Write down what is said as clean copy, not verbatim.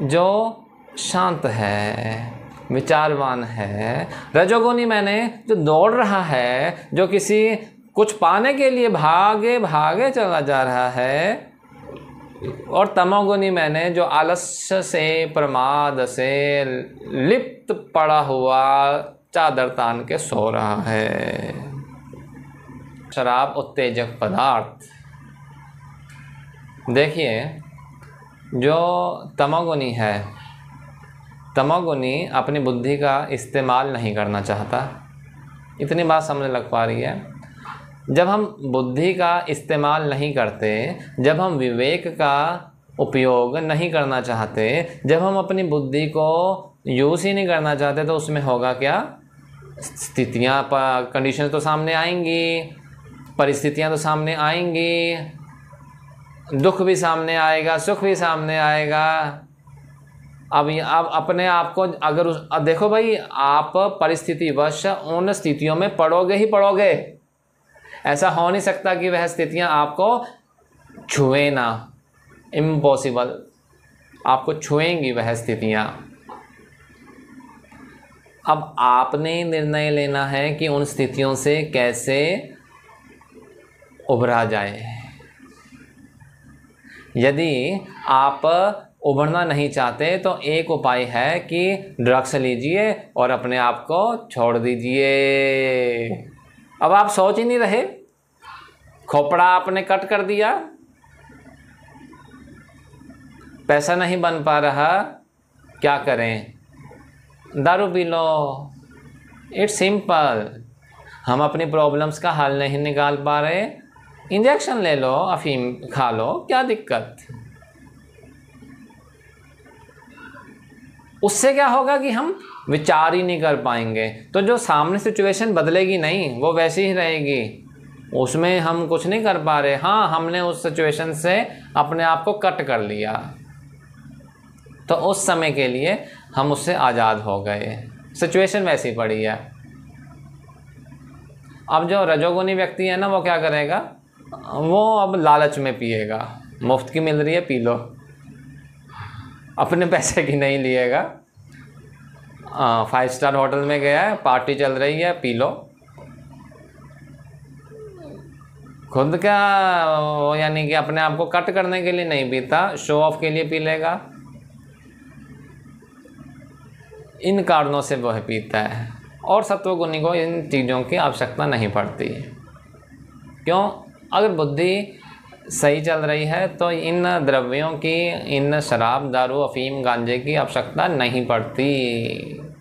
जो शांत है, विचारवान है। रजोगुणी मैंने जो दौड़ रहा है, जो किसी कुछ पाने के लिए भागे भागे चला जा रहा है। और तमोगुणी मैंने जो आलस्य से, प्रमाद से लिप्त पड़ा हुआ चादर तान के सो रहा है। शराब उत्तेजक पदार्थ। देखिए, जो तमोगुणी है, तमोगुणी अपनी बुद्धि का इस्तेमाल नहीं करना चाहता। इतनी बात समझ लग पा रही है। जब हम बुद्धि का इस्तेमाल नहीं करते, जब हम विवेक का उपयोग नहीं करना चाहते, जब हम अपनी बुद्धि को यूज़ ही नहीं करना चाहते, तो उसमें होगा क्या? स्थितियाँ, कंडीशन तो सामने आएंगी, परिस्थितियाँ तो सामने आएंगी, दुख भी सामने आएगा, सुख भी सामने आएगा। अब अपने आप को अगर अब देखो भाई, आप परिस्थितिवश उन स्थितियों में पड़ोगे ही पड़ोगे। ऐसा हो नहीं सकता कि वह स्थितियां आपको छुए ना, इम्पॉसिबल। आपको छुएंगी वह स्थितियां। अब आपने निर्णय लेना है कि उन स्थितियों से कैसे उभरा जाए। यदि आप उभरना नहीं चाहते तो एक उपाय है कि ड्रग्स लीजिए और अपने आप को छोड़ दीजिए। अब आप सोच ही नहीं रहे, खोपड़ा आपने कट कर दिया, पैसा नहीं बन पा रहा, क्या करें? दारू पी लो। It's simple. हम अपनी प्रॉब्लम्स का हल नहीं निकाल पा रहे, इंजेक्शन ले लो, अफीम खा लो, क्या दिक्कत? उससे क्या होगा कि हम विचार ही नहीं कर पाएंगे, तो जो सामने सिचुएशन बदलेगी नहीं, वो वैसी ही रहेगी। उसमें हम कुछ नहीं कर पा रहे। हाँ, हमने उस सिचुएशन से अपने आप को कट कर लिया, तो उस समय के लिए हम उससे आज़ाद हो गए। सिचुएशन वैसी पड़ी है। अब जो रजोगुणी व्यक्ति है ना, वो क्या करेगा? वो अब लालच में पिएगा। मुफ्त की मिल रही है, पी लो, अपने पैसे की नहीं लिएगा। 5 स्टार होटल में गया है, पार्टी चल रही है, पी लो। खुद का यानी कि अपने आप को कट करने के लिए नहीं पीता, शो ऑफ के लिए पी लेगा। इन कारणों से वह पीता है। और सत्वगुणी को इन चीज़ों की आवश्यकता नहीं पड़ती। क्यों? अगर बुद्धि सही चल रही है तो इन द्रव्यों की, इन शराब, दारू, अफीम, गांजे की आवश्यकता नहीं पड़ती।